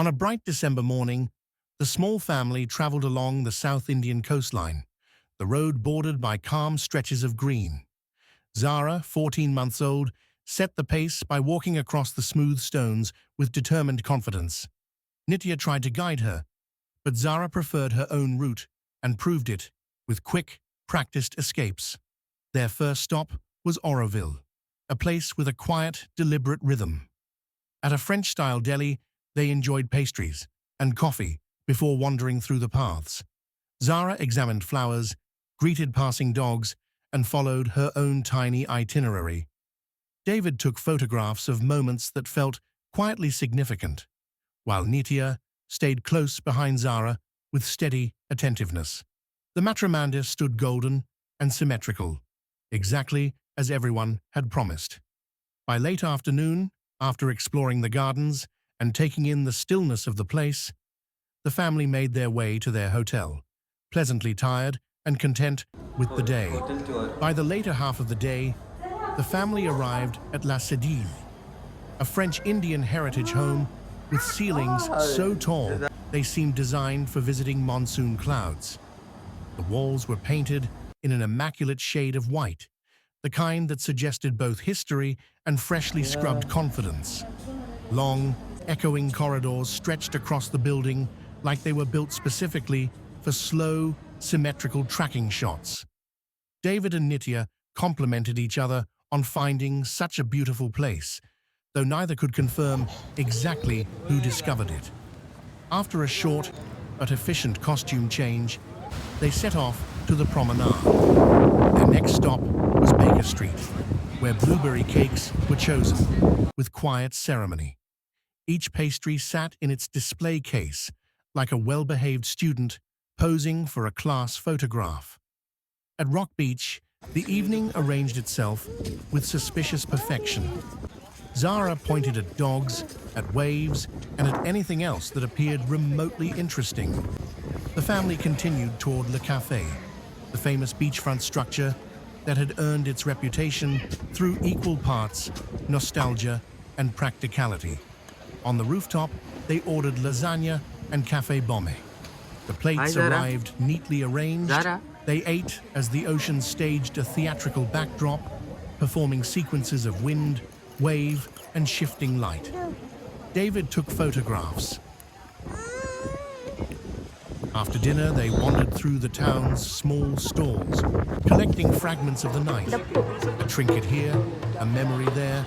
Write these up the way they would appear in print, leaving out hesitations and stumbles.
On a bright December morning, the small family traveled along the South Indian coastline, the road bordered by calm stretches of green. Zara, 14 months old, set the pace by walking across the smooth stones with determined confidence. Nitya tried to guide her, but Zara preferred her own route and proved it with quick, practiced escapes. Their first stop was Auroville, a place with a quiet, deliberate rhythm. At a French-style deli, they enjoyed pastries and coffee before wandering through the paths. Zara examined flowers, greeted passing dogs, and followed her own tiny itinerary. David took photographs of moments that felt quietly significant, while Nitya stayed close behind Zara with steady attentiveness. The Matrimandir stood golden and symmetrical, exactly as everyone had promised. By late afternoon, after exploring the gardens and taking in the stillness of the place, the family made their way to their hotel, pleasantly tired and content with the day. By the later half of the day, the family arrived at La Cédille, a French-Indian heritage home with ceilings so tall they seemed designed for visiting monsoon clouds. The walls were painted in an immaculate shade of white, the kind that suggested both history and freshly scrubbed confidence. Long, echoing corridors stretched across the building like they were built specifically for slow, symmetrical tracking shots. David and Nitya complimented each other on finding such a beautiful place, though neither could confirm exactly who discovered it. After a short but efficient costume change, they set off to the Promenade. Their next stop was Baker Street, where blueberry cakes were chosen with quiet ceremony. Each pastry sat in its display case, like a well-behaved student posing for a class photograph. At Rock Beach, the evening arranged itself with suspicious perfection. Zara pointed at dogs, at waves, and at anything else that appeared remotely interesting. The family continued toward Le Café, the famous beachfront structure that had earned its reputation through equal parts nostalgia and practicality. On the rooftop, they ordered lasagna and café bombe. The plates arrived neatly arranged. Zara. They ate as the ocean staged a theatrical backdrop, performing sequences of wind, wave, and shifting light. David took photographs. After dinner, they wandered through the town's small stalls, collecting fragments of the night. A trinket here, a memory there,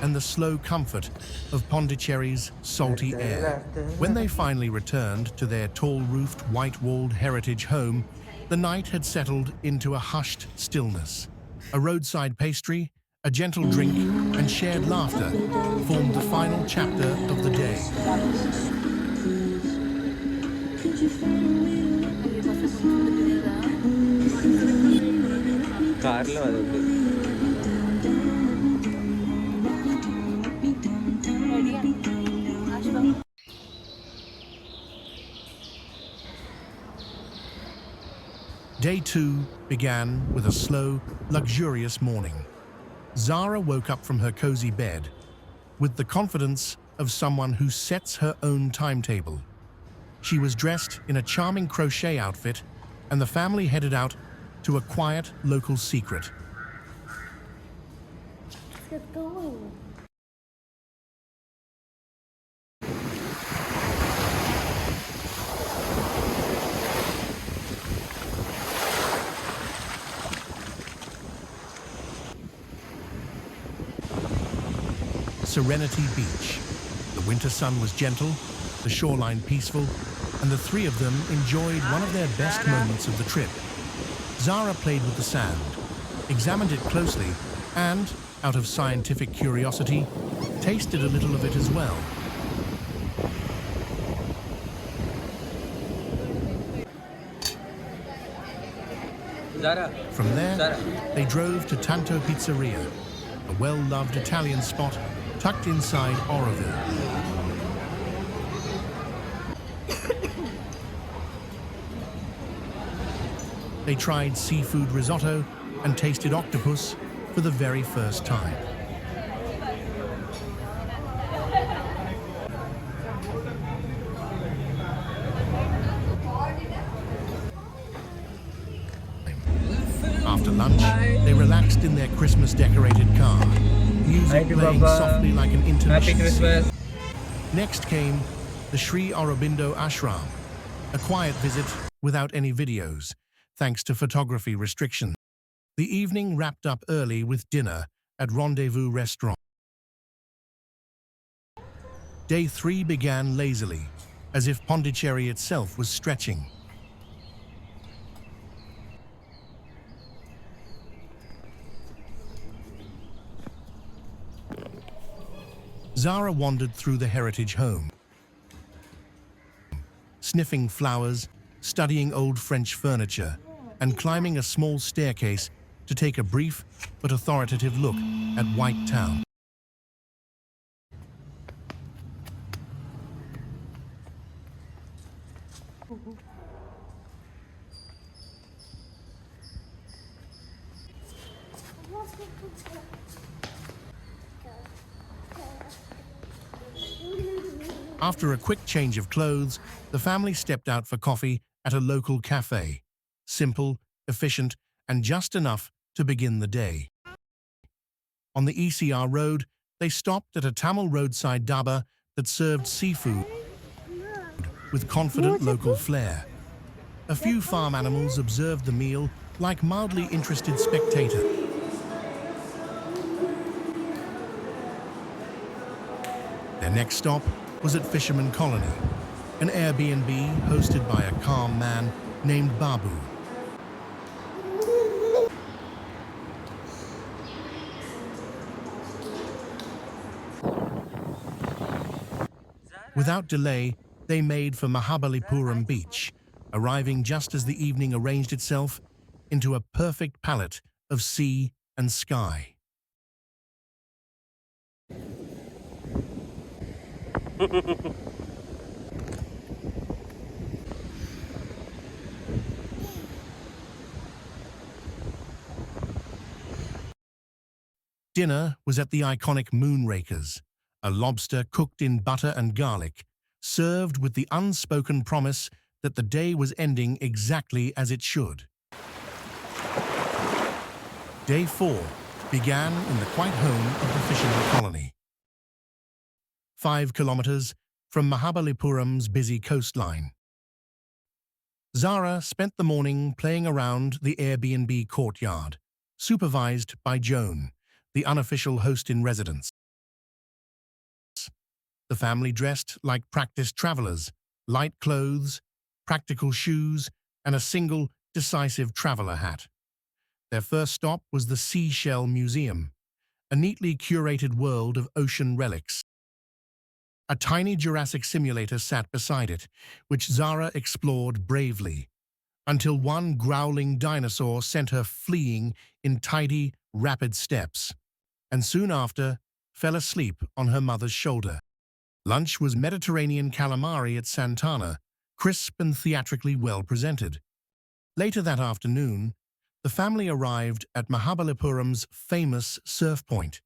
and the slow comfort of Pondicherry's salty air. When they finally returned to their tall-roofed, white-walled heritage home, the night had settled into a hushed stillness. A roadside pastry, a gentle drink, and shared laughter formed the final chapter of the day. Day 2 began with a slow, luxurious morning. Zara woke up from her cozy bed with the confidence of someone who sets her own timetable. She was dressed in a charming crochet outfit, and the family headed out to a quiet local secret. Let's get going. Serenity Beach. The winter sun was gentle, the shoreline peaceful, and the three of them enjoyed one of their best moments of the trip. Zara played with the sand, examined it closely, and, out of scientific curiosity, tasted a little of it as well. From there, they drove to Tanto Pizzeria, a well-loved Italian spot tucked inside Auroville. They tried seafood risotto and tasted octopus for the very first time. lunch, they relaxed in their Christmas-decorated car, music playing softly like an intermission scene. Next came the Sri Aurobindo Ashram, a quiet visit without any videos, thanks to photography restrictions. The evening wrapped up early with dinner at Rendezvous Restaurant. Day 3 began lazily, as if Pondicherry itself was stretching. Zara wandered through the heritage home, sniffing flowers, studying old French furniture, and climbing a small staircase to take a brief but authoritative look at White Town. After a quick change of clothes, the family stepped out for coffee at a local cafe. Simple, efficient, and just enough to begin the day. On the ECR road, they stopped at a Tamil roadside dhaba that served seafood with confident local flair. A few farm animals observed the meal like mildly interested spectators. Their next stop was at Fisherman Colony, an Airbnb hosted by a calm man named Babu. Without delay, they made for Mahabalipuram beach, arriving just as the evening arranged itself into a perfect palette of sea and sky. Dinner was at the iconic Moonrakers, a lobster cooked in butter and garlic, served with the unspoken promise that the day was ending exactly as it should. Day 4 began in the quiet home of the Fisherman Colony. 5 kilometers from Mahabalipuram's busy coastline. Zara spent the morning playing around the Airbnb courtyard, supervised by Joan, the unofficial host in residence. The family dressed like practiced travelers, light clothes, practical shoes, and a single, decisive traveler hat. Their first stop was the Seashell Museum, a neatly curated world of ocean relics. A tiny Jurassic simulator sat beside it, which Zara explored bravely, until one growling dinosaur sent her fleeing in tidy, rapid steps, and soon after fell asleep on her mother's shoulder. Lunch was Mediterranean calamari at Santana, crisp and theatrically well presented. Later that afternoon, the family arrived at Mahabalipuram's famous surf point.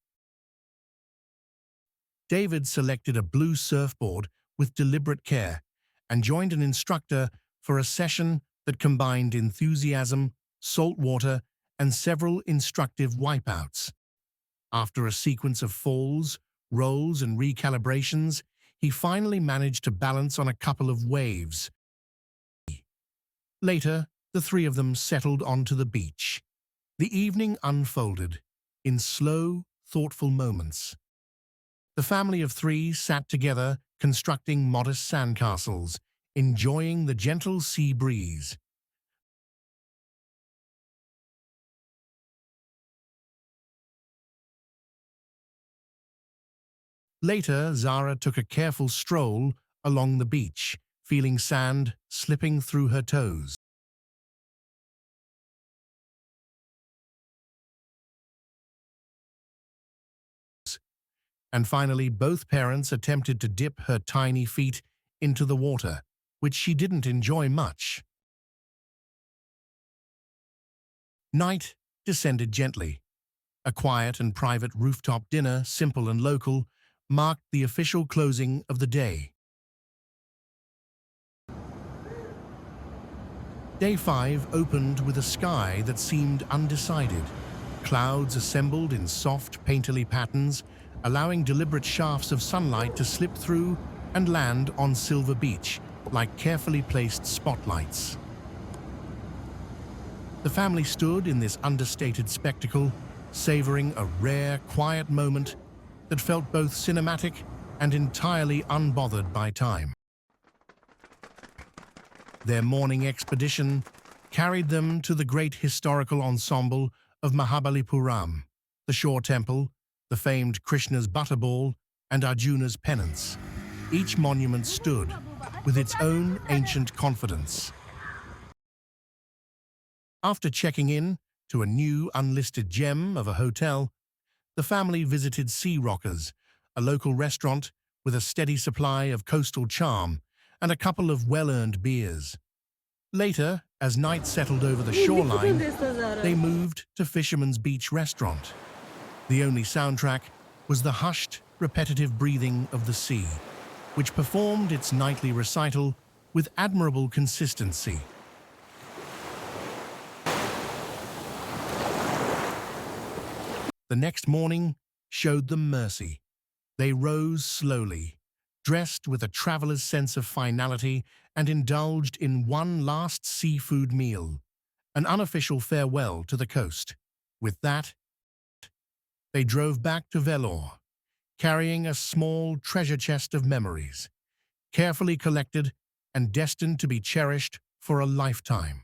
David selected a blue surfboard with deliberate care and joined an instructor for a session that combined enthusiasm, salt water, and several instructive wipeouts. After a sequence of falls, rolls, and recalibrations, he finally managed to balance on a couple of waves. Later, the 3 of them settled onto the beach. The evening unfolded in slow, thoughtful moments. The family of 3 sat together, constructing modest sandcastles, enjoying the gentle sea breeze. Later, Zara took a careful stroll along the beach, feeling sand slipping through her toes. And finally, both parents attempted to dip her tiny feet into the water, which she didn't enjoy much. Night descended gently. A quiet and private rooftop dinner, simple and local, marked the official closing of the day. Day 5 opened with a sky that seemed undecided. Clouds assembled in soft, painterly patterns, allowing deliberate shafts of sunlight to slip through and land on Silver Beach like carefully placed spotlights. The family stood in this understated spectacle, savoring a rare, quiet moment that felt both cinematic and entirely unbothered by time. Their morning expedition carried them to the great historical ensemble of Mahabalipuram, the Shore Temple, the famed Krishna's Butterball, and Arjuna's Penance. Each monument stood with its own ancient confidence. After checking in to a new unlisted gem of a hotel, the family visited Sea Rockers, a local restaurant with a steady supply of coastal charm and a couple of well-earned beers. Later, as night settled over the shoreline, they moved to Fisherman's Beach Restaurant. The only soundtrack was the hushed, repetitive breathing of the sea, which performed its nightly recital with admirable consistency. The next morning showed them mercy. They rose slowly, dressed with a traveler's sense of finality, and indulged in one last seafood meal, an unofficial farewell to the coast. With that, they drove back to Vellore, carrying a small treasure chest of memories, carefully collected and destined to be cherished for a lifetime.